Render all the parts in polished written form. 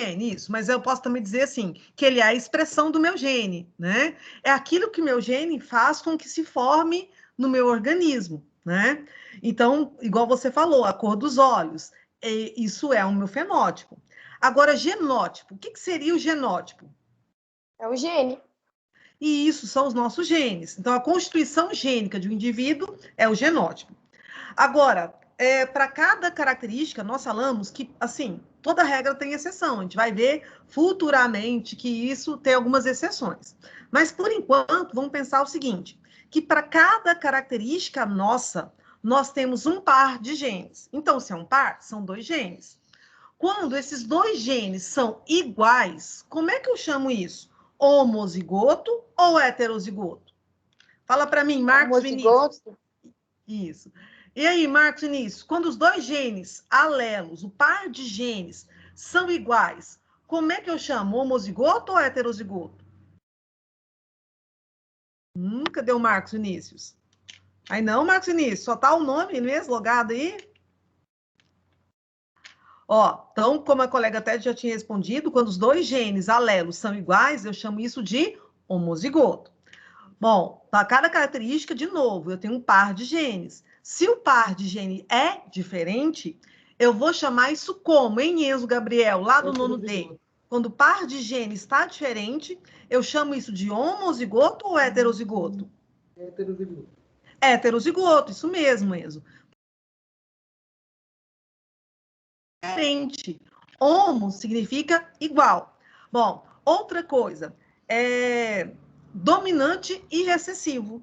gene, isso, mas eu posso também dizer assim, que ele é a expressão do meu gene, né? É aquilo que o meu gene faz com que se forme no meu organismo, né? Então, igual você falou, a cor dos olhos, isso é o meu fenótipo. Agora, genótipo, o que seria o genótipo? É o gene. E isso são os nossos genes. Então, a constituição gênica de um indivíduo é o genótipo. Agora, para cada característica, nós falamos que, assim, toda regra tem exceção. A gente vai ver futuramente que isso tem algumas exceções. Mas, por enquanto, vamos pensar o seguinte, que para cada característica nossa, nós temos um par de genes. Então, se é um par, são 2 genes. Quando esses 2 genes são iguais, como é que eu chamo isso? Homozigoto ou heterozigoto? Fala para mim, Marcos Vinícius. Homozigoto. Isso. E aí, Marcos Vinícius, quando os 2 genes alelos, o par de genes, são iguais, como é que eu chamo? Homozigoto ou heterozigoto? Cadê o Marcos Vinícius? Aí não, Marcos Vinícius, só tá o nome mesmo logado aí? Ó, então, como a colega até já tinha respondido, quando os 2 genes alelos são iguais, eu chamo isso de homozigoto. Bom, para cada característica, de novo, eu tenho um par de genes. Se o par de gene é diferente, eu vou chamar isso como, hein, Enzo Gabriel, lá do nono D? Quando o par de genes está diferente, eu chamo isso de homozigoto ou heterozigoto? Heterozigoto. Heterozigoto, isso mesmo, Enzo. Diferente. Homo significa igual. Bom, outra coisa, dominante e recessivo.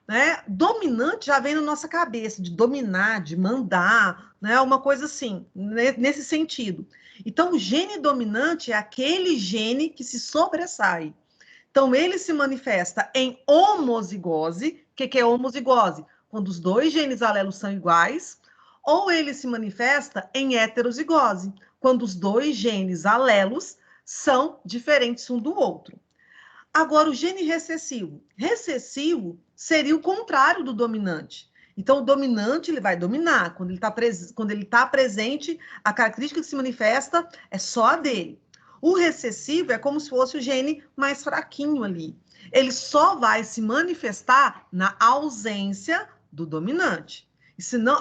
Né? Dominante já vem na nossa cabeça, de dominar, de mandar, né? Uma coisa assim, nesse sentido. Então, o gene dominante é aquele gene que se sobressai. Então, ele se manifesta em homozigose. O que é homozigose? Quando os 2 genes alelos são iguais, ou ele se manifesta em heterozigose, quando os 2 genes alelos são diferentes um do outro. Agora, o gene recessivo. Recessivo seria o contrário do dominante. Então, o dominante ele vai dominar. Quando ele está presente, a característica que se manifesta é só a dele. O recessivo é como se fosse o gene mais fraquinho ali. Ele só vai se manifestar na ausência do dominante.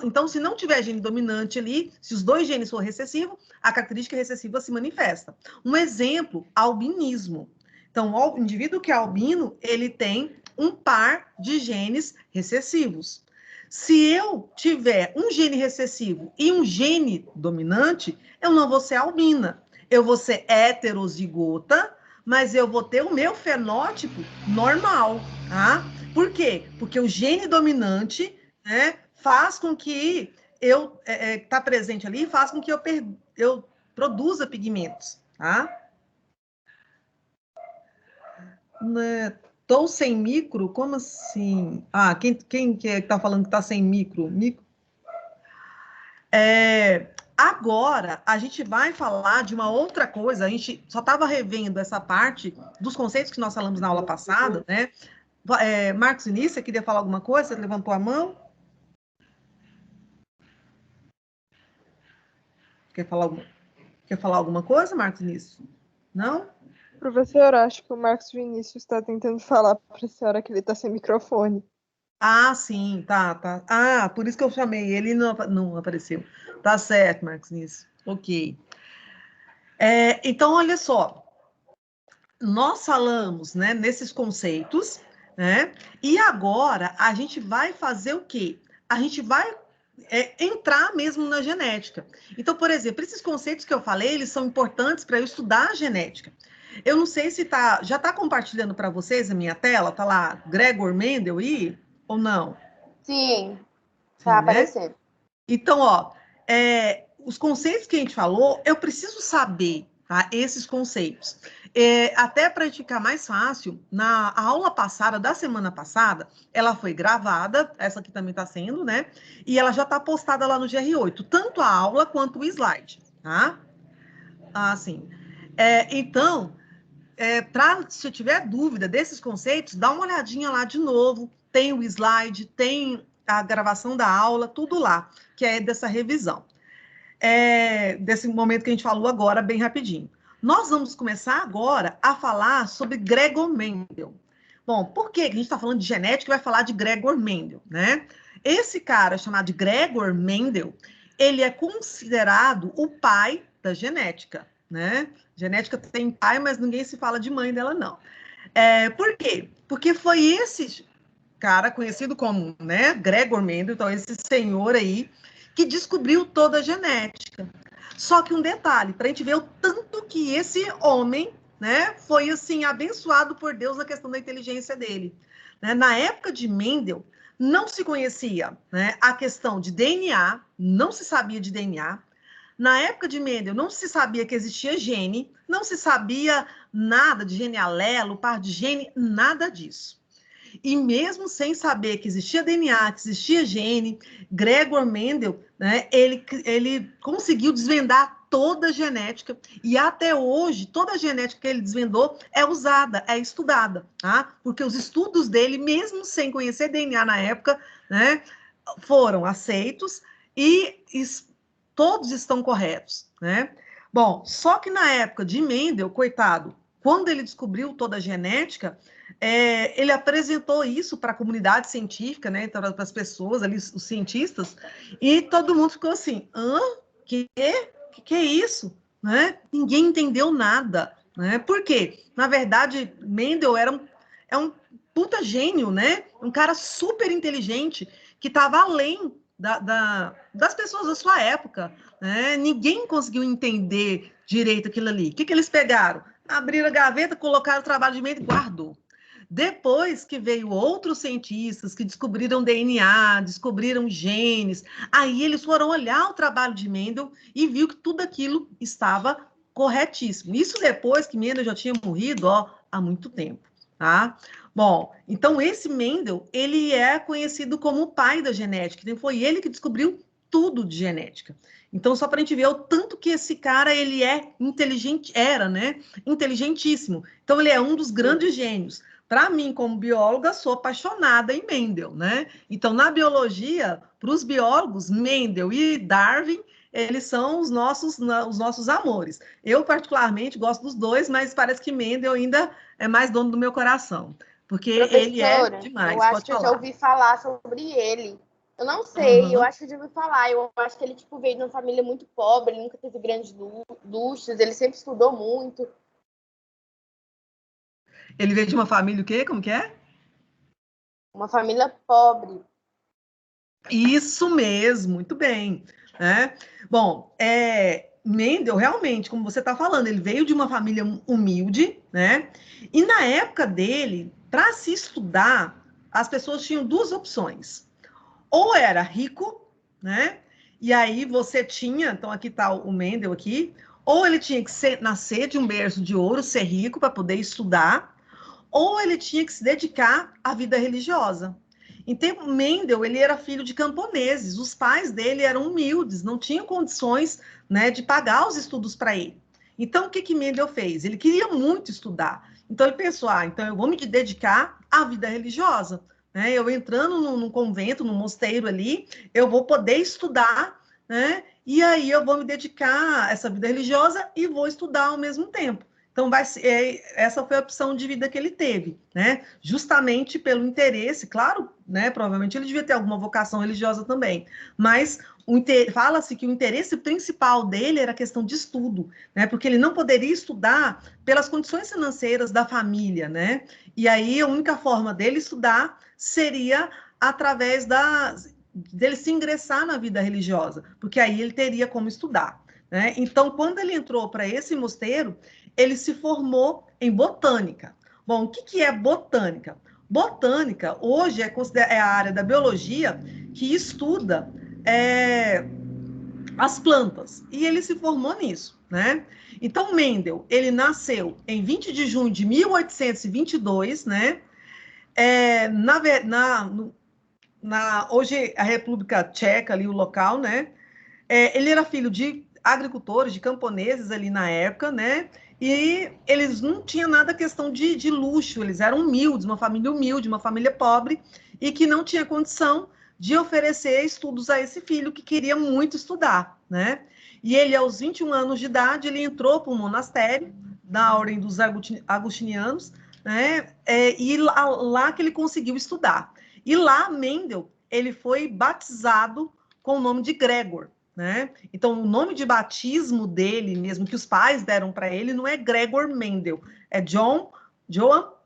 Então, se não tiver gene dominante ali, se os 2 genes for recessivo, a característica recessiva se manifesta. Um exemplo, albinismo. Então, o indivíduo que é albino, ele tem um par de genes recessivos. Se eu tiver um gene recessivo e um gene dominante, eu não vou ser albina. Eu vou ser heterozigota, mas eu vou ter o meu fenótipo normal, tá? Por quê? Porque o gene dominante, né, faz com que tá presente ali, faz com que eu produza pigmentos, tá? Né? Tô sem micro? Como assim? Ah, quem que tá falando que tá sem micro? Agora, a gente vai falar de uma outra coisa. A gente só estava revendo essa parte dos conceitos que nós falamos na aula passada, né? Marcos Vinícius, você queria falar alguma coisa? Você levantou a mão? Quer falar alguma coisa, Marcos Vinícius? Não? Professora, acho que o Marcos Vinícius está tentando falar para a senhora que ele está sem microfone. Ah, sim, tá. Ah, por isso que eu chamei ele e não apareceu. Tá certo, Marcos Vinícius. Ok. Então, olha só. Nós falamos, né, nesses conceitos, né? E agora a gente vai fazer o quê? A gente vai entrar mesmo na genética. Então, por exemplo, esses conceitos que eu falei, eles são importantes para eu estudar a genética. Eu não sei se já está compartilhando para vocês a minha tela, tá lá Gregor Mendel aí, ou não? Sim, Sim, tá né? aparecendo. Então, ó, os conceitos que a gente falou, eu preciso saber, tá, esses conceitos. Até para ficar mais fácil, na aula passada, da semana passada, ela foi gravada, essa aqui também está sendo, né? E ela já está postada lá no GR8, tanto a aula quanto o slide, tá? Assim. Então, se tiver dúvida desses conceitos, dá uma olhadinha lá de novo, tem o slide, tem a gravação da aula, tudo lá, que é dessa revisão. Desse momento que a gente falou agora, bem rapidinho. Nós vamos começar agora a falar sobre Gregor Mendel. Bom, por que a gente está falando de genética e vai falar de Gregor Mendel, né? Esse cara, chamado de Gregor Mendel, ele é considerado o pai da genética, né? Genética tem pai, mas ninguém se fala de mãe dela, não. Por quê? Porque foi esse cara, conhecido como, né, Gregor Mendel, então esse senhor aí, que descobriu toda a genética. Só que um detalhe, para a gente ver o tanto que esse homem, né, foi assim abençoado por Deus na questão da inteligência dele. Né? Na época de Mendel, não se conhecia, né, a questão de DNA, não se sabia de DNA. Na época de Mendel, não se sabia que existia gene, não se sabia nada de gene alelo, par de gene, nada disso. E mesmo sem saber que existia DNA, que existia gene, Gregor Mendel, né, ele conseguiu desvendar toda a genética, e até hoje, toda a genética que ele desvendou é usada, é estudada, tá? Porque os estudos dele, mesmo sem conhecer DNA na época, né, foram aceitos e todos estão corretos, né? Bom, só que na época de Mendel, coitado, quando ele descobriu toda a genética, ele apresentou isso para a comunidade científica, né, para as pessoas ali, os cientistas, e todo mundo ficou assim, que é isso? Né? Ninguém entendeu nada, né? Por quê? Na verdade, Mendel é um puta gênio, né? Um cara super inteligente, que estava além das pessoas da sua época, né? Ninguém conseguiu entender direito aquilo ali. O que eles pegaram? Abriram a gaveta, colocaram o trabalho de Mendel e guardou. Depois que veio outros cientistas que descobriram DNA, descobriram genes, aí eles foram olhar o trabalho de Mendel e viu que tudo aquilo estava corretíssimo. Isso depois que Mendel já tinha morrido, há muito tempo, tá? Bom, então esse Mendel, ele é conhecido como o pai da genética, então foi ele que descobriu tudo de genética. Então, só para a gente ver o tanto que esse cara, ele é inteligente, né? Inteligentíssimo. Então, ele é um dos grandes gênios. Para mim, como bióloga, sou apaixonada em Mendel, né? Então, na biologia, para os biólogos, Mendel e Darwin, eles são os nossos amores. Eu, particularmente, gosto dos dois, mas parece que Mendel ainda é mais dono do meu coração, porque ele é demais. Eu acho que eu já ouvi falar sobre ele. Eu não sei, eu acho que eu já ouvi falar. Eu acho que ele veio de uma família muito pobre, ele nunca teve grandes luxos, ele sempre estudou muito. Ele veio de uma família o quê? Como que é? Uma família pobre. Isso mesmo, muito bem. Né? Bom, Mendel, realmente, como você está falando, ele veio de uma família humilde, né? E na época dele, para se estudar, as pessoas tinham duas opções. Ou era rico, né? E aí você tinha, então aqui está o Mendel aqui, ou ele tinha que nascer de um berço de ouro, ser rico para poder estudar, ou ele tinha que se dedicar à vida religiosa. Então, Mendel, ele era filho de camponeses, os pais dele eram humildes, não tinham condições, né, de pagar os estudos para ele. Então, o que Mendel fez? Ele queria muito estudar. Então, ele pensou, então eu vou me dedicar à vida religiosa. Né? Eu entrando num convento, num mosteiro ali, eu vou poder estudar, né? E aí eu vou me dedicar a essa vida religiosa e vou estudar ao mesmo tempo. Então, essa foi a opção de vida que ele teve, né? Justamente pelo interesse, claro, né? Provavelmente ele devia ter alguma vocação religiosa também, mas fala-se que o interesse principal dele era a questão de estudo, né? Porque ele não poderia estudar pelas condições financeiras da família, né? E aí a única forma dele estudar seria através dele se ingressar na vida religiosa, porque aí ele teria como estudar. Né? Então, quando ele entrou para esse mosteiro, ele se formou em botânica. Bom, o que é botânica? Botânica, hoje, é a área da biologia que estuda as plantas. E ele se formou nisso, né? Então, Mendel, ele nasceu em 20 de junho de 1822, né? Hoje, a República Tcheca, ali o local, né? Ele era filho de agricultores, de camponeses ali na época, né? E eles não tinham nada questão de luxo, eles eram humildes, uma família humilde, uma família pobre, e que não tinha condição de oferecer estudos a esse filho que queria muito estudar, né? E ele, aos 21 anos de idade, ele entrou para um monastério da ordem dos agostinianos, né? E lá que ele conseguiu estudar. E lá, Mendel, ele foi batizado com o nome de Gregor, né? Então, o nome de batismo dele mesmo, que os pais deram para ele, não é Gregor Mendel, é Johann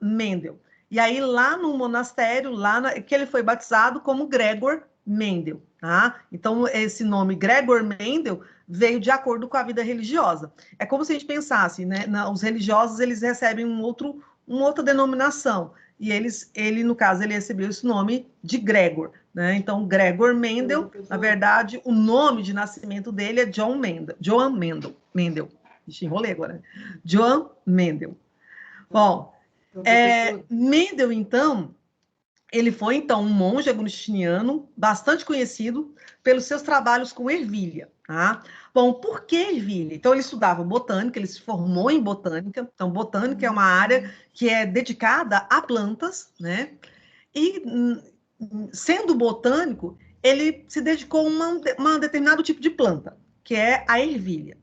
Mendel. E aí, lá no monastério, que ele foi batizado como Gregor Mendel, tá? Então, esse nome Gregor Mendel veio de acordo com a vida religiosa. É como se a gente pensasse, né? Os religiosos, eles recebem uma outra denominação. E ele, no caso, ele recebeu esse nome de Gregor, né? Então, Gregor Mendel, na verdade, o nome de nascimento dele é Johann Mendel. Ixi, enrolei agora. Johann Mendel. Bom, Mendel, então, ele foi, então, um monge agostiniano bastante conhecido pelos seus trabalhos com ervilha, tá? Bom, por que ervilha? Então, ele estudava botânica, ele se formou em botânica. Então, botânica é uma área que é dedicada a plantas, né? E, sendo botânico, ele se dedicou a um determinado tipo de planta, que é a ervilha.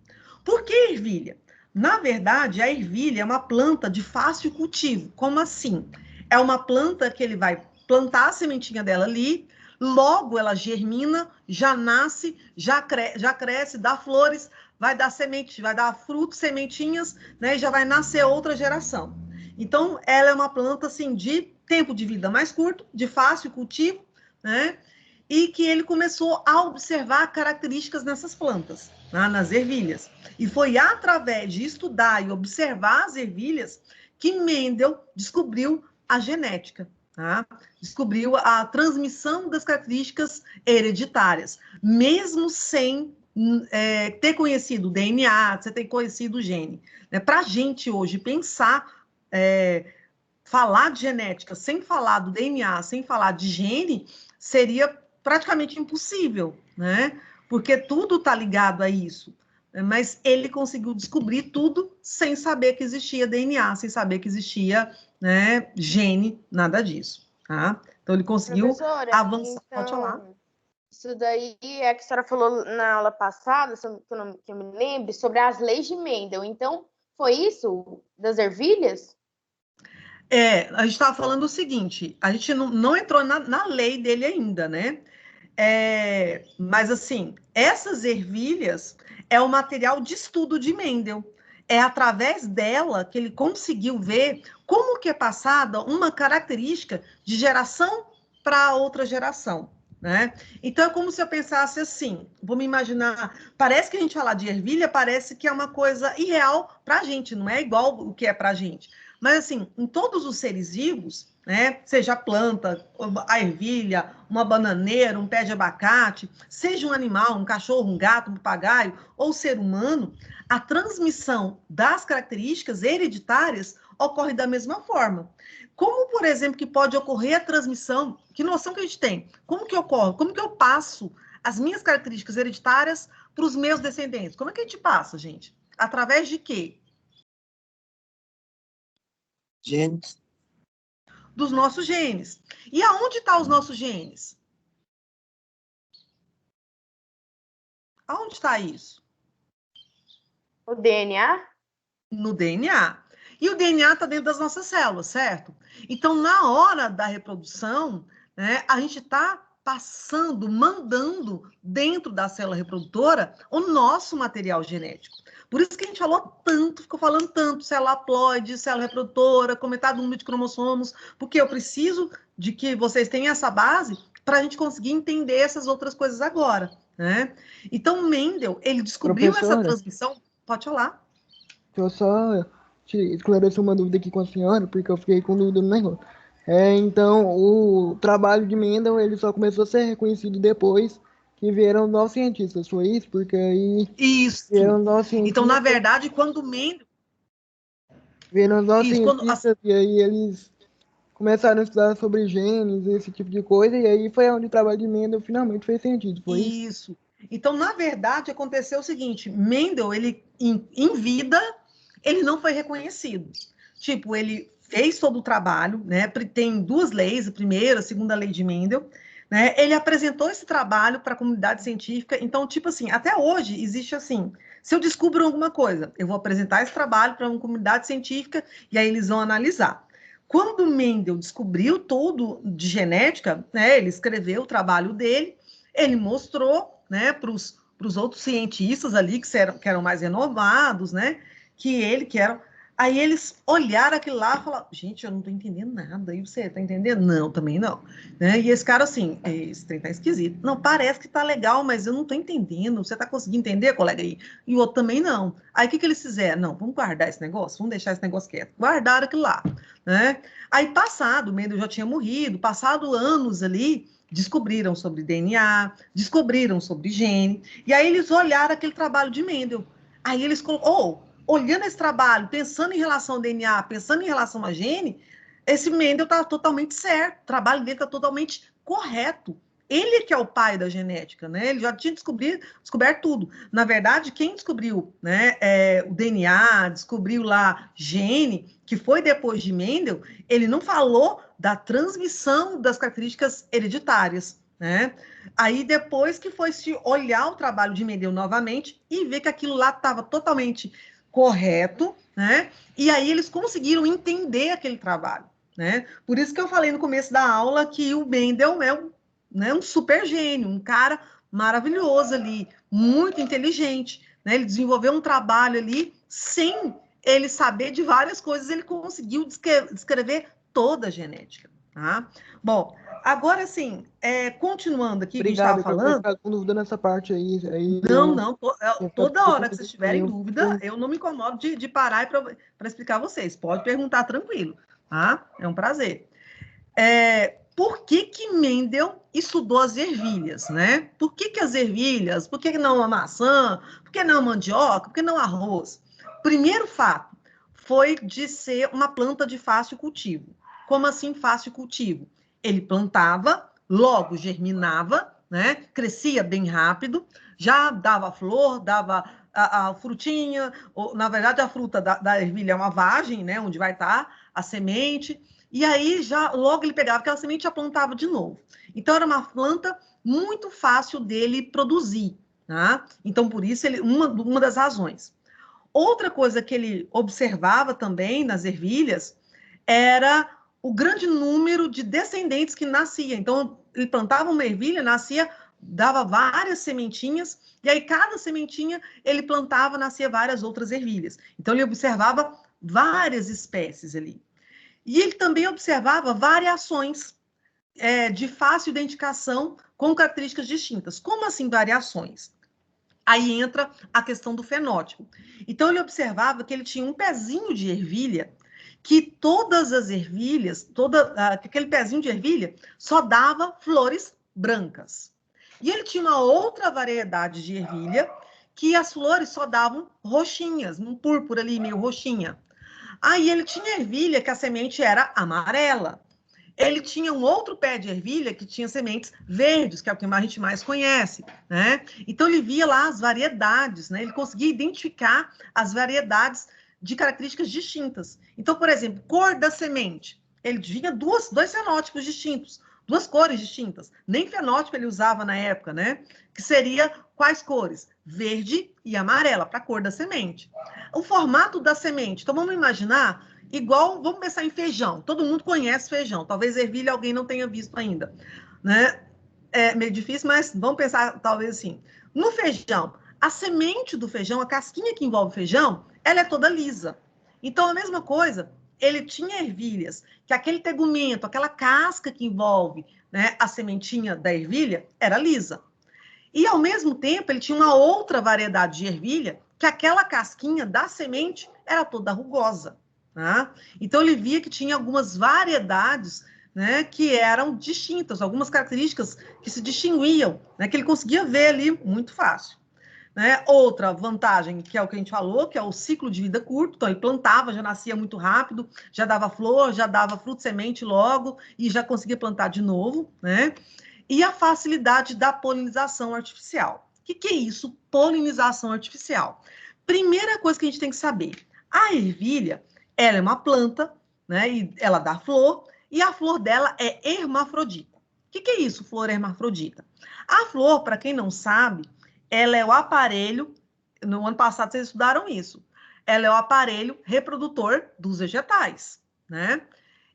Por que ervilha? Na verdade, a ervilha é uma planta de fácil cultivo. Como assim? É uma planta que ele vai plantar a sementinha dela ali, logo ela germina, já nasce, já cresce, dá flores, vai dar semente, vai dar frutos, sementinhas, né? E já vai nascer outra geração. Então, ela é uma planta assim de tempo de vida mais curto, de fácil cultivo, né? E que ele começou a observar características nessas plantas, né? Nas ervilhas. E foi através de estudar e observar as ervilhas que Mendel descobriu a genética, tá? Descobriu a transmissão das características hereditárias, mesmo sem ter conhecido o DNA, você ter conhecido o gene. Né? Para a gente hoje pensar, falar de genética sem falar do DNA, sem falar de gene, seria praticamente impossível, né? Porque tudo está ligado a isso. Mas ele conseguiu descobrir tudo sem saber que existia DNA, sem saber que existia, né, gene, nada disso, tá? Então ele conseguiu avançar. Então, pode falar. Isso daí é que a senhora falou na aula passada, que eu me lembro, sobre as leis de Mendel. Então, foi isso das ervilhas? A gente estava falando o seguinte, a gente não entrou na lei dele ainda, né? Mas, assim, essas ervilhas é o material de estudo de Mendel. É através dela que ele conseguiu ver como que é passada uma característica de geração para outra geração, né? Então, é como se eu pensasse assim, vou me imaginar, parece que a gente falar de ervilha, parece que é uma coisa irreal para a gente, não é igual o que é para a gente. Mas, assim, em todos os seres vivos, né? Seja a planta, a ervilha, uma bananeira, um pé de abacate, seja um animal, um cachorro, um gato, um papagaio ou ser humano, a transmissão das características hereditárias ocorre da mesma forma. Como, por exemplo, que pode ocorrer a transmissão? Que noção que a gente tem? Como que ocorre? Como que eu passo as minhas características hereditárias para os meus descendentes? Como é que a gente passa, gente? Através de quê? Genes. Dos nossos genes. E aonde estão os nossos genes? Aonde está isso? O DNA? No DNA. E o DNA está dentro das nossas células, certo? Então, na hora da reprodução, né, a gente está passando, mandando dentro da célula reprodutora o nosso material genético. Por isso que a gente falou tanto, ficou falando tanto, célula haploide, célula reprodutora, comentar do número de cromossomos, porque eu preciso de que vocês tenham essa base para a gente conseguir entender essas outras coisas agora, né? Então, Mendel, ele descobriu essa transmissão. Pode falar. Deixa eu só esclarecer uma dúvida aqui com a senhora, porque eu fiquei com dúvida no negócio. Então, o trabalho de Mendel, ele só começou a ser reconhecido depois que vieram novos cientistas, foi isso? Porque aí Isso. vieram novos cientistas. Então, na verdade, quando Mendel... Vieram novos cientistas e aí eles começaram a estudar sobre genes, esse tipo de coisa, e aí foi onde o trabalho de Mendel finalmente fez sentido, foi isso? Isso. Então, na verdade, aconteceu o seguinte, Mendel, ele, em vida, ele não foi reconhecido. Tipo, ele fez todo o trabalho, né? Tem duas leis, a primeira, a segunda lei de Mendel, né? Ele apresentou esse trabalho para a comunidade científica. Então, tipo assim, até hoje existe assim, se eu descubro alguma coisa, eu vou apresentar esse trabalho para uma comunidade científica e aí eles vão analisar. Quando Mendel descobriu tudo de genética, né, ele escreveu o trabalho dele, ele mostrou, né, para os outros cientistas ali que eram mais renovados, né, que eram. Aí eles olharam aquilo lá e falaram, gente, eu não estou entendendo nada. E você está entendendo? Não, também não. Né? E esse cara assim, esse trem tá esquisito. Não, parece que tá legal, mas eu não estou entendendo. Você está conseguindo entender, colega aí? E o outro também não. Aí o que eles fizeram? Não, vamos guardar esse negócio, vamos deixar esse negócio quieto. Guardaram aquilo lá. Né? Aí passado, o Mendel já tinha morrido, passado anos ali, descobriram sobre DNA, descobriram sobre gene, e aí eles olharam aquele trabalho de Mendel. Aí eles colocaram, olhando esse trabalho, pensando em relação ao DNA, pensando em relação a gene, esse Mendel está totalmente certo, o trabalho dele está totalmente correto. Ele que é o pai da genética, né? Ele já tinha descoberto tudo. Na verdade, quem descobriu, né, o DNA, descobriu lá gene, que foi depois de Mendel, ele não falou da transmissão das características hereditárias, né? Aí depois que foi se olhar o trabalho de Mendel novamente e ver que aquilo lá estava totalmente correto, né? E aí eles conseguiram entender aquele trabalho, né? Por isso que eu falei no começo da aula que o Mendel é um super gênio, um cara maravilhoso ali, muito inteligente, né? Ele desenvolveu um trabalho ali sem ele saber de várias coisas, ele conseguiu descrever toda a genética, tá? Bom, agora sim, continuando aqui, Obrigado, que a gente estava falando. com dúvida nessa parte aí. Não, toda hora que vocês tiverem eu, dúvida, eu não me incomodo de parar para explicar a vocês. Pode perguntar tranquilo, tá? É um prazer. Por que Mendel estudou as ervilhas, né? Por que as ervilhas? Por que não a maçã? Por que não a mandioca? Por que não arroz? Primeiro fato foi de ser uma planta de fácil cultivo. Como assim fácil cultivo? Ele plantava, logo germinava, né? Crescia bem rápido, já dava flor, dava a frutinha, ou, na verdade a fruta da ervilha é uma vagem, né? Onde vai estar a semente. E aí, já logo ele pegava aquela semente e já plantava de novo. Então, era uma planta muito fácil dele produzir. Tá? Então, por isso, uma das razões. Outra coisa que ele observava também nas ervilhas era o grande número de descendentes que nascia. Então, ele plantava uma ervilha, nascia, dava várias sementinhas, e aí cada sementinha ele plantava, nascia várias outras ervilhas. Então, ele observava várias espécies ali. E ele também observava variações de fácil identificação com características distintas. Como assim variações? Aí entra a questão do fenótipo. Então, ele observava que ele tinha um pezinho de ervilha, que todas as ervilhas, aquele pezinho de ervilha, só dava flores brancas. E ele tinha uma outra variedade de ervilha, que as flores só davam roxinhas, um púrpura ali, meio roxinha. Aí ele tinha ervilha que a semente era amarela. Ele tinha um outro pé de ervilha que tinha sementes verdes, que é o que a gente mais conhece, né? Então ele via lá as variedades, né? Ele conseguia identificar as variedades de características distintas. Então, por exemplo, cor da semente. Ele tinha dois fenótipos distintos, duas cores distintas. Nem fenótipo ele usava na época, né? Que seria quais cores? Verde e amarela, para a cor da semente. O formato da semente. Então, vamos imaginar igual, vamos pensar em feijão. Todo mundo conhece feijão. Talvez ervilha alguém não tenha visto ainda, né? É meio difícil, mas vamos pensar talvez assim. No feijão, a semente do feijão, a casquinha que envolve o feijão, ela é toda lisa. Então, a mesma coisa, ele tinha ervilhas, que aquele tegumento, aquela casca que envolve, né, a sementinha da ervilha, era lisa. E, ao mesmo tempo, ele tinha uma outra variedade de ervilha, que aquela casquinha da semente era toda rugosa. Tá? Então, ele via que tinha algumas variedades, né, que eram distintas, algumas características que se distinguiam, né, que ele conseguia ver ali muito fácil. Né? Outra vantagem, que é o que a gente falou, que é o ciclo de vida curto. Então, ele plantava, já nascia muito rápido, já dava flor, já dava fruto, semente logo, e já conseguia plantar de novo. Né? E a facilidade da polinização artificial. O que é isso, polinização artificial? Primeira coisa que a gente tem que saber, a ervilha, ela é uma planta, né? E ela dá flor, e a flor dela é hermafrodita. que é isso, flor hermafrodita? A flor, para quem não sabe, ela é o aparelho, no ano passado vocês estudaram isso, ela é o aparelho reprodutor dos vegetais, né?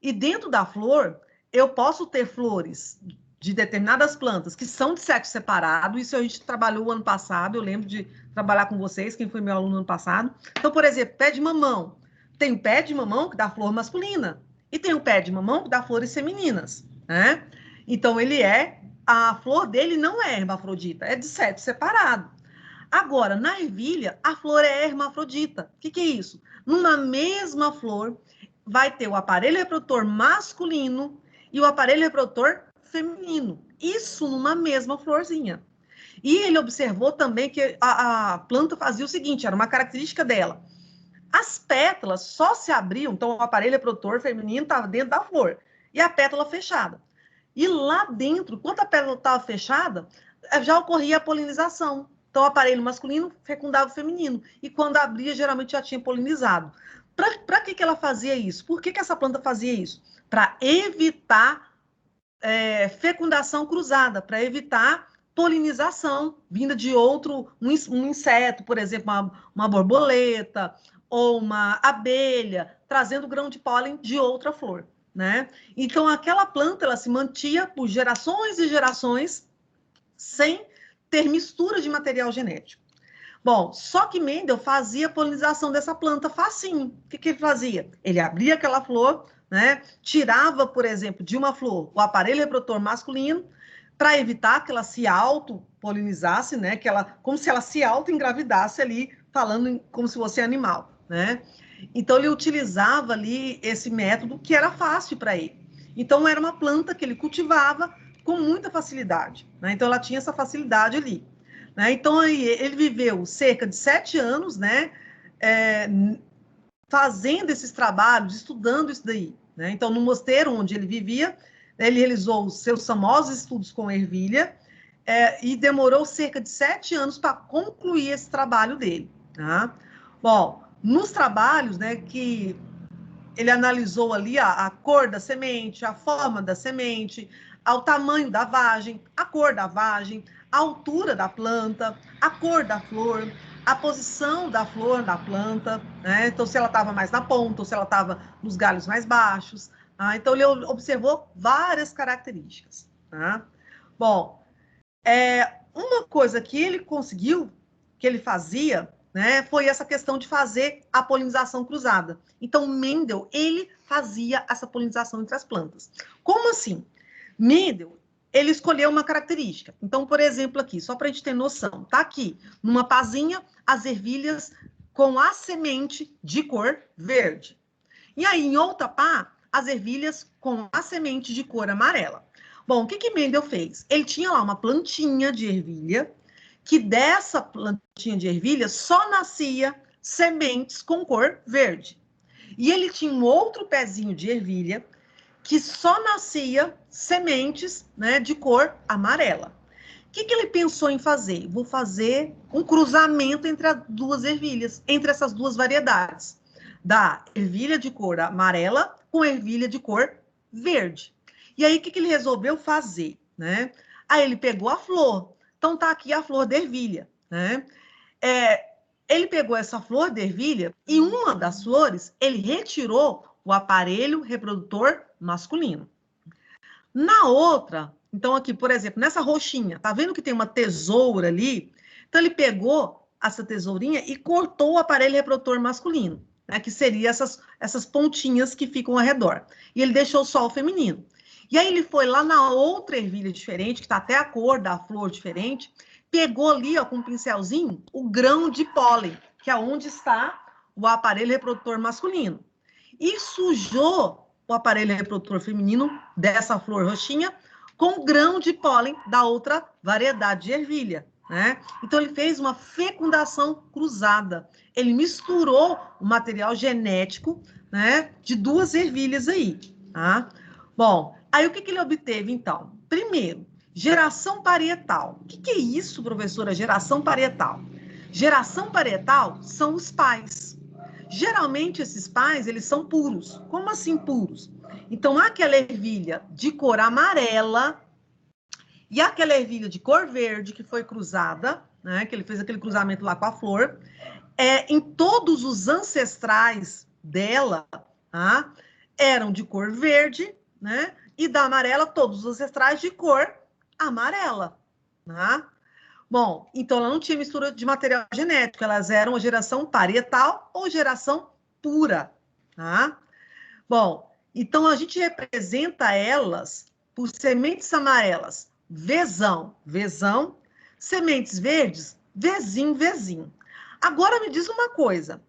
E dentro da flor, eu posso ter flores de determinadas plantas que são de sexo separado, isso a gente trabalhou o ano passado, eu lembro de trabalhar com vocês, quem foi meu aluno no ano passado. Então, por exemplo, pé de mamão. Tem o pé de mamão que dá flor masculina, e tem o pé de mamão que dá flores femininas, né? Então, a flor dele não é hermafrodita, é de sexo separado. Agora, na ervilha, a flor é hermafrodita. O que é isso? Numa mesma flor, vai ter o aparelho reprodutor masculino e o aparelho reprodutor feminino. Isso numa mesma florzinha. E ele observou também que a planta fazia o seguinte, era uma característica dela. As pétalas só se abriam, então o aparelho reprodutor feminino estava dentro da flor e a pétala fechada. E lá dentro, quando a pétala estava fechada, já ocorria a polinização. Então, o aparelho masculino fecundava o feminino. E quando abria, geralmente já tinha polinizado. Para que ela fazia isso? Por que essa planta fazia isso? Para evitar fecundação cruzada, para evitar polinização vinda de outro, um inseto, por exemplo, uma borboleta ou uma abelha, trazendo grão de pólen de outra flor, né? Então, aquela planta, ela se mantinha por gerações e gerações sem ter mistura de material genético. Bom, só que Mendel fazia a polinização dessa planta facinho. O que ele fazia? Ele abria aquela flor, né? Tirava, por exemplo, de uma flor o aparelho reprodutor masculino para evitar que ela se auto-polinizasse, né? Como se ela se auto-engravidasse ali, falando como se fosse animal, né? Então, ele utilizava ali esse método que era fácil para ele. Então, era uma planta que ele cultivava com muita facilidade, né? Então, ela tinha essa facilidade ali. Né? Então, aí, ele viveu cerca de 7 anos, né? Fazendo esses trabalhos, estudando isso daí. Né? Então, no mosteiro onde ele vivia, ele realizou os seus famosos estudos com ervilha e demorou cerca de 7 anos para concluir esse trabalho dele. Tá? Bom, nos trabalhos, né, que ele analisou ali a cor da semente, a forma da semente, ao tamanho da vagem, a cor da vagem, a altura da planta, a cor da flor, a posição da flor na planta, né? Então, se ela estava mais na ponta, ou se ela estava nos galhos mais baixos. Tá? Então, ele observou várias características. Tá? Bom, uma coisa que ele conseguiu, que ele fazia, né, foi essa questão de fazer a polinização cruzada. Então, Mendel, ele fazia essa polinização entre as plantas. Como assim? Mendel, ele escolheu uma característica. Então, por exemplo, aqui, só para a gente ter noção, tá aqui, numa pazinha, as ervilhas com a semente de cor verde. E aí, em outra pá, as ervilhas com a semente de cor amarela. Bom, o que Mendel fez? Ele tinha lá uma plantinha de ervilha, que dessa plantinha de ervilha só nascia sementes com cor verde. E ele tinha um outro pezinho de ervilha que só nascia sementes, né, de cor amarela. O que ele pensou em fazer? Vou fazer um cruzamento entre as duas ervilhas, entre essas duas variedades, da ervilha de cor amarela com ervilha de cor verde. E aí, o que ele resolveu fazer? Né? Aí ele pegou a flor. Então, tá aqui a flor de ervilha. Né? Ele pegou essa flor de ervilha e uma das flores, ele retirou o aparelho reprodutor masculino. Na outra, então aqui, por exemplo, nessa roxinha, tá vendo que tem uma tesoura ali? Então, ele pegou essa tesourinha e cortou o aparelho reprodutor masculino, né, que seria essas pontinhas que ficam ao redor. E ele deixou só o feminino. E aí ele foi lá na outra ervilha diferente, que tá até a cor da flor diferente, pegou ali, ó, com um pincelzinho, o grão de pólen, que é onde está o aparelho reprodutor masculino. E sujou o aparelho reprodutor feminino dessa flor roxinha com grão de pólen da outra variedade de ervilha, né? Então, ele fez uma fecundação cruzada. Ele misturou o material genético, né, de duas ervilhas aí, tá? Bom, aí o que ele obteve, então? Primeiro, geração parietal. O que é isso, professora, geração parietal? Geração parietal são os pais. Geralmente, esses pais, eles são puros. Como assim puros? Então, aquela ervilha de cor amarela, E aquela ervilha de cor verde que foi cruzada, né, que ele fez aquele cruzamento lá com a flor, em todos os ancestrais dela, tá, eram de cor verde, né, e da amarela, todos os ancestrais de cor amarela, tá? Bom, então ela não tinha mistura de material genético, elas eram a geração parietal ou geração pura, tá? Bom, então a gente representa elas por sementes amarelas, vezão, vezão, sementes verdes, vezinho, vezinho. Agora me diz uma coisa,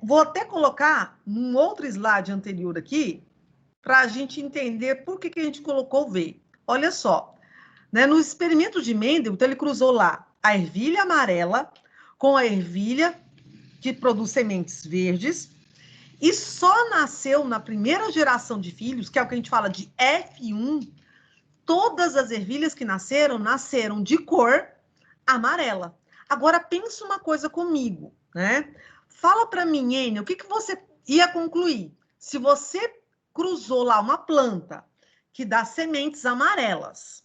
vou até colocar num outro slide anterior aqui, para a gente entender por que a gente colocou o V. Olha só, né, no experimento de Mendel, então ele cruzou lá a ervilha amarela com a ervilha que produz sementes verdes, e só nasceu na primeira geração de filhos, que é o que a gente fala de F1, todas as ervilhas que nasceram de cor amarela. Agora, pensa uma coisa comigo, né? Fala para mim, Enio, o que você ia concluir? Se você cruzou lá uma planta que dá sementes amarelas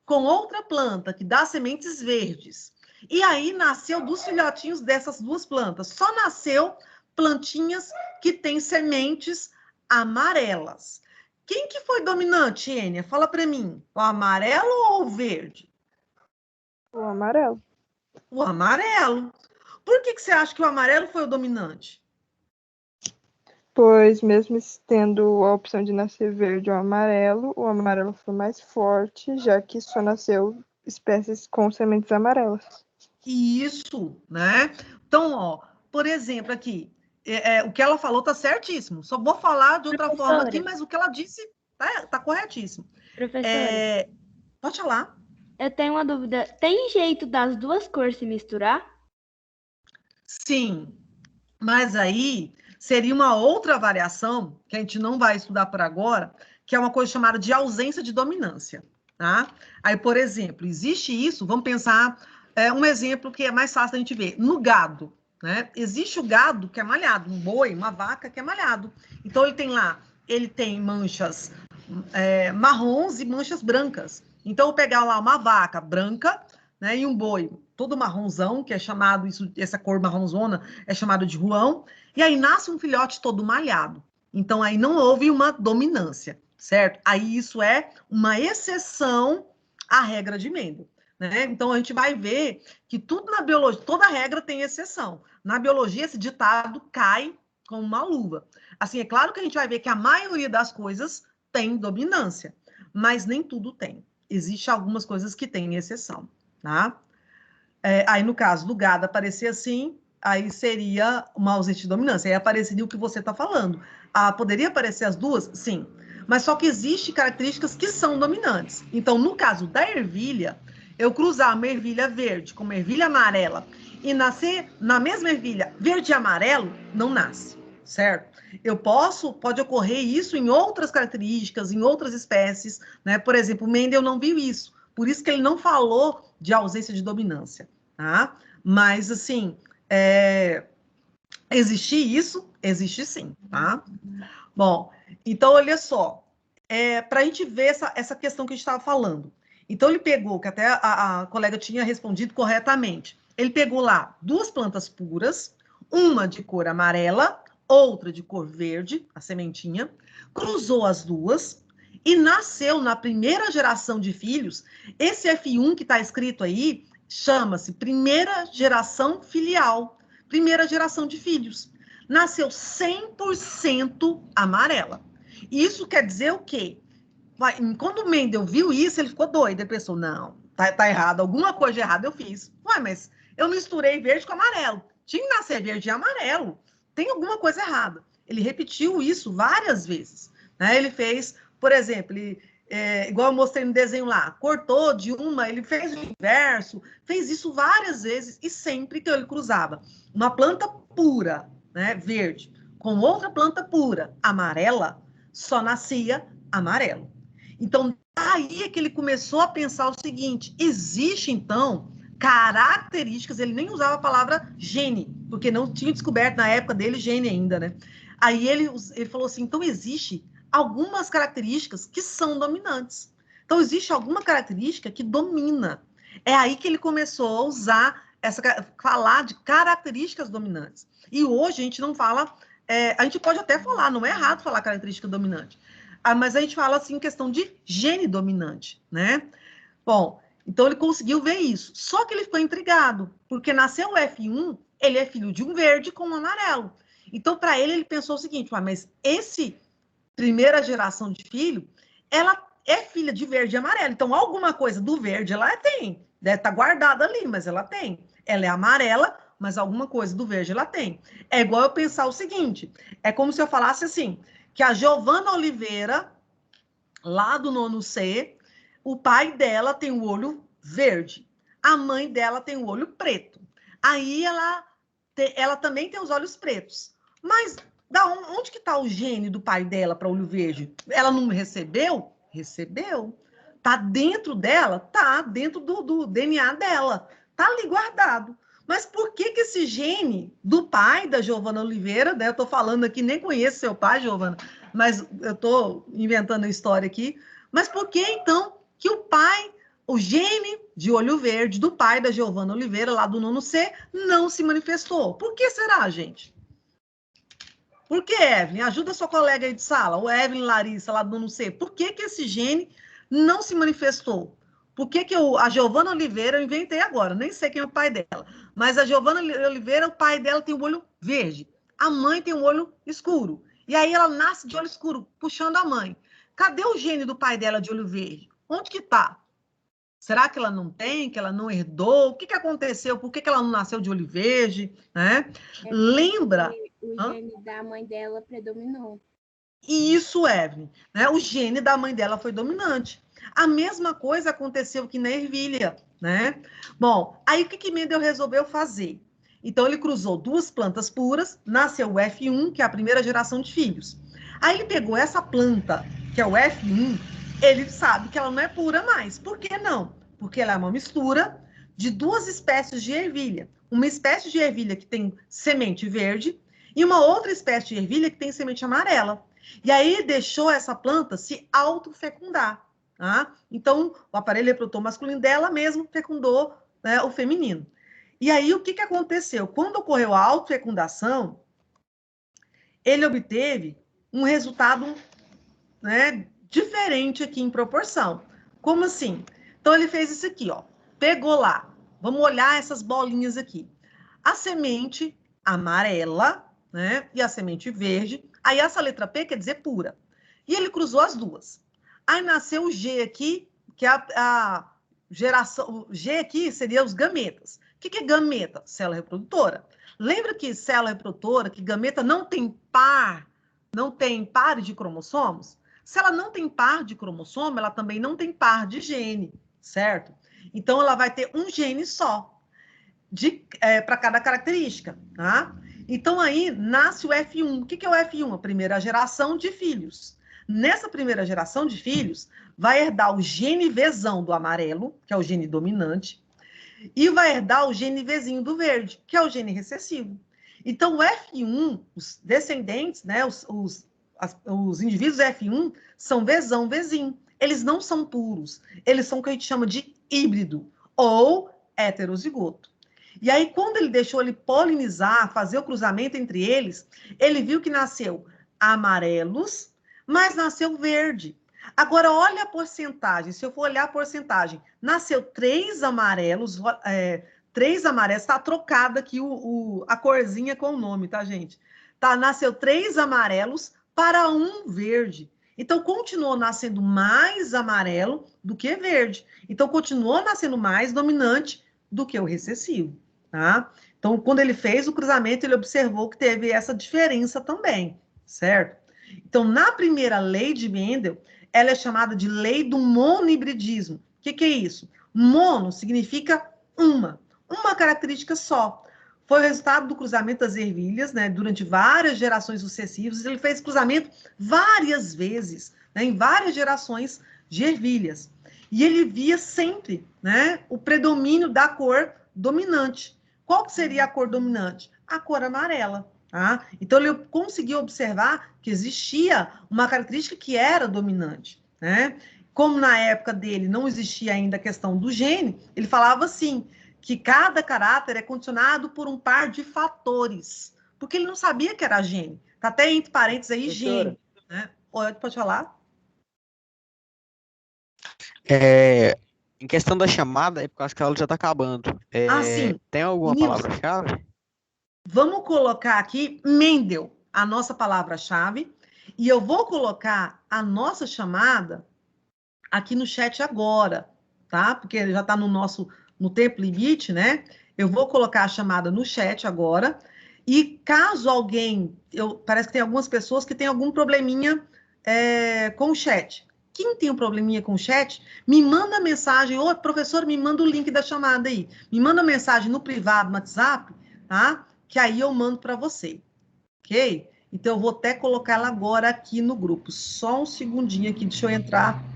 com outra planta que dá sementes verdes, e aí nasceu dos filhotinhos dessas duas plantas, só nasceu plantinhas que têm sementes amarelas. Quem que foi dominante, Enia? Fala para mim, o amarelo ou o verde? O amarelo. O amarelo. Por que você acha que o amarelo foi o dominante? Pois, mesmo tendo a opção de nascer verde ou amarelo, o amarelo foi mais forte, já que só nasceu espécies com sementes amarelas. Isso, né? Então, ó, por exemplo, aqui, o que ela falou tá certíssimo. Só vou falar de outra forma aqui, mas o que ela disse tá corretíssimo. Professora, Pode falar. eu tenho uma dúvida. Tem jeito das duas cores se misturar? Sim, mas aí seria uma outra variação, que a gente não vai estudar por agora, que é uma coisa chamada de ausência de dominância, tá? Aí, por exemplo, existe isso, vamos pensar um exemplo que é mais fácil da gente ver. No gado, né? Existe o gado que é malhado, um boi, uma vaca que é malhado. Então, ele tem manchas marrons e manchas brancas. Então, eu pegar lá uma vaca branca, né, e um boi todo marronzão, que é chamado, essa cor marronzona é chamado de ruão, e aí nasce um filhote todo malhado. Então, aí não houve uma dominância, certo? Aí isso é uma exceção à regra de Mendel, né? Então, a gente vai ver que tudo na biologia, toda regra tem exceção. Na biologia, esse ditado cai como uma luva. Assim, é claro que a gente vai ver que a maioria das coisas tem dominância, mas nem tudo tem. Existem algumas coisas que têm exceção, tá? Aí, no caso do gado aparecer assim, aí seria uma ausência de dominância. Aí apareceria o que você está falando. Poderia aparecer as duas? Sim. Mas só que existem características que são dominantes. Então, no caso da ervilha, eu cruzar uma ervilha verde com uma ervilha amarela e nascer na mesma ervilha verde e amarelo, não nasce, certo? Pode ocorrer isso em outras características, em outras espécies, né? Por exemplo, o Mendel não viu isso. Por isso que ele não falou de ausência de dominância, tá? Mas, assim, existe isso? Existe sim, tá? Bom, então, olha só, para a gente ver essa questão que a gente estava falando. Então, ele pegou, que até a colega tinha respondido corretamente, ele pegou lá duas plantas puras, uma de cor amarela, outra de cor verde, a sementinha, cruzou as duas, e nasceu na primeira geração de filhos. Esse F1 que está escrito aí chama-se primeira geração filial, primeira geração de filhos. Nasceu 100% amarela. Isso quer dizer o quê? Quando o Mendel viu isso, ele ficou doido. Ele pensou, não, tá errado, alguma coisa de errado eu fiz. Ué, mas eu misturei verde com amarelo. Tinha que nascer verde e amarelo. Tem alguma coisa errada. Ele repetiu isso várias vezes, né? Ele fez... Por exemplo, igual eu mostrei no desenho lá, cortou de uma, ele fez o inverso, fez isso várias vezes e sempre que ele cruzava uma planta pura, né, verde, com outra planta pura, amarela, só nascia amarelo. Então, daí é que ele começou a pensar o seguinte, existe, então, características, ele nem usava a palavra gene, porque não tinha descoberto na época dele gene ainda, né? Aí ele falou assim, então existe algumas características que são dominantes. Então, existe alguma característica que domina. É aí que ele começou a usar, falar de características dominantes. E hoje a gente não fala, a gente pode até falar, não é errado falar característica dominante, mas a gente fala assim em questão de gene dominante, né? Bom, então ele conseguiu ver isso. Só que ele ficou intrigado, porque nasceu o F1, ele é filho de um verde com um amarelo. Então, para ele pensou o seguinte, mas esse primeira geração de filho, ela é filha de verde e amarelo. Então, alguma coisa do verde ela tem. Deve estar guardada ali, mas ela tem. Ela é amarela, mas alguma coisa do verde ela tem. É igual eu pensar o seguinte, é como se eu falasse assim, que a Giovana Oliveira, lá do 9º C, o pai dela tem o olho verde, a mãe dela tem o olho preto. Aí ela também tem os olhos pretos. Mas onde que está o gene do pai dela para olho verde? Ela não recebeu? Recebeu. Está dentro dela? Está dentro do DNA dela. Está ali guardado. Mas por que esse gene do pai da Giovana Oliveira, né? Eu estou falando aqui, nem conheço seu pai, Giovana, mas eu estou inventando a história aqui. Mas por que, então, que o gene de olho verde do pai da Giovana Oliveira, lá do 9º C, não se manifestou? Por que será, gente? Por que, Evelyn? Ajuda sua colega aí de sala, o Evelyn Larissa, lá do 9º C. Por que esse gene não se manifestou? Por que a Giovana Oliveira, eu inventei agora, nem sei quem é o pai dela, mas a Giovana Oliveira, o pai dela tem o olho verde, a mãe tem o olho escuro. E aí ela nasce de olho escuro, puxando a mãe. Cadê o gene do pai dela de olho verde? Onde que tá? Será que ela não tem, que ela não herdou? O que aconteceu? Por que ela não nasceu de olho verde? Né? Lembra? O gene da mãe dela predominou. Isso, Evelyn. Né? O gene da mãe dela foi dominante. A mesma coisa aconteceu aqui na ervilha. Né? Bom, aí o que Mendel resolveu fazer? Então, ele cruzou 2 plantas puras, nasceu o F1, que é a primeira geração de filhos. Aí ele pegou essa planta, que é o F1, ele sabe que ela não é pura mais. Por que não? Porque ela é uma mistura de 2 espécies de ervilha. Uma espécie de ervilha que tem semente verde e uma outra espécie de ervilha que tem semente amarela. E aí deixou essa planta se autofecundar. Tá? Então, o aparelho reprodutor masculino dela mesmo fecundou, né, o feminino. E aí, o que aconteceu? Quando ocorreu a autofecundação, ele obteve um resultado, né, diferente aqui em proporção. Como assim? Então, ele fez isso aqui, ó. Pegou lá. Vamos olhar essas bolinhas aqui. A semente amarela, né, e a semente verde. Aí, essa letra P quer dizer pura. E ele cruzou as duas. Aí, nasceu o G aqui, que é a geração... O G aqui seria os gametas. O que é gameta? Célula reprodutora. Lembra que célula reprodutora, que gameta não tem par de cromossomos? Se ela não tem par de cromossomo, ela também não tem par de gene, certo? Então, ela vai ter um gene só para cada característica, tá? Então, aí nasce o F1. O que é o F1? A primeira geração de filhos. Nessa primeira geração de filhos, vai herdar o gene Vzão do amarelo, que é o gene dominante, e vai herdar o gene Vzinho do verde, que é o gene recessivo. Então, o F1, os descendentes, né, os indivíduos F1 são Vzão, Vzinho. Eles não são puros, eles são o que a gente chama de híbrido ou heterozigoto. E aí, quando ele deixou ele polinizar, fazer o cruzamento entre eles, ele viu que nasceu amarelos, mas nasceu verde. Agora, olha a porcentagem. Se eu for olhar a porcentagem, nasceu 3 amarelos, 3 amarelos, está trocada aqui a corzinha com o nome, tá, gente? Tá, nasceu 3 amarelos para 1 verde. Então, continuou nascendo mais amarelo do que verde. Então, continuou nascendo mais dominante do que o recessivo, tá? Então, quando ele fez o cruzamento, ele observou que teve essa diferença também, certo? Então, na primeira lei de Mendel, ela é chamada de lei do monohibridismo. O que é isso? Mono significa uma característica só. Foi o resultado do cruzamento das ervilhas, né, durante várias gerações sucessivas. Ele fez cruzamento várias vezes, né, em várias gerações de ervilhas. E ele via sempre, né, o predomínio da cor dominante. Qual que seria a cor dominante? A cor amarela. Tá? Então, ele conseguiu observar que existia uma característica que era dominante. Né? como na época dele não existia ainda a questão do gene, ele falava assim, que cada caráter é condicionado por um par de fatores, porque ele não sabia que era gene. Está até entre parênteses aí, gene. Né? Pode falar? Em questão da chamada, é por causa que ela já está acabando. Sim. Tem alguma Meninos, palavra-chave? vamos colocar aqui Mendel, a nossa palavra-chave, e eu vou colocar a nossa chamada aqui no chat agora, tá? Porque ele já está no tempo limite, né? Eu vou colocar a chamada no chat agora. E caso alguém, parece que tem algumas pessoas que têm algum probleminha com o chat. Quem tem um probleminha com o chat, me manda mensagem, ô professor, me manda o link da chamada aí. Me manda mensagem no privado, no WhatsApp, tá? Que aí eu mando para você, ok? Então eu vou até colocar ela agora aqui no grupo. Só um segundinho aqui, deixa eu entrar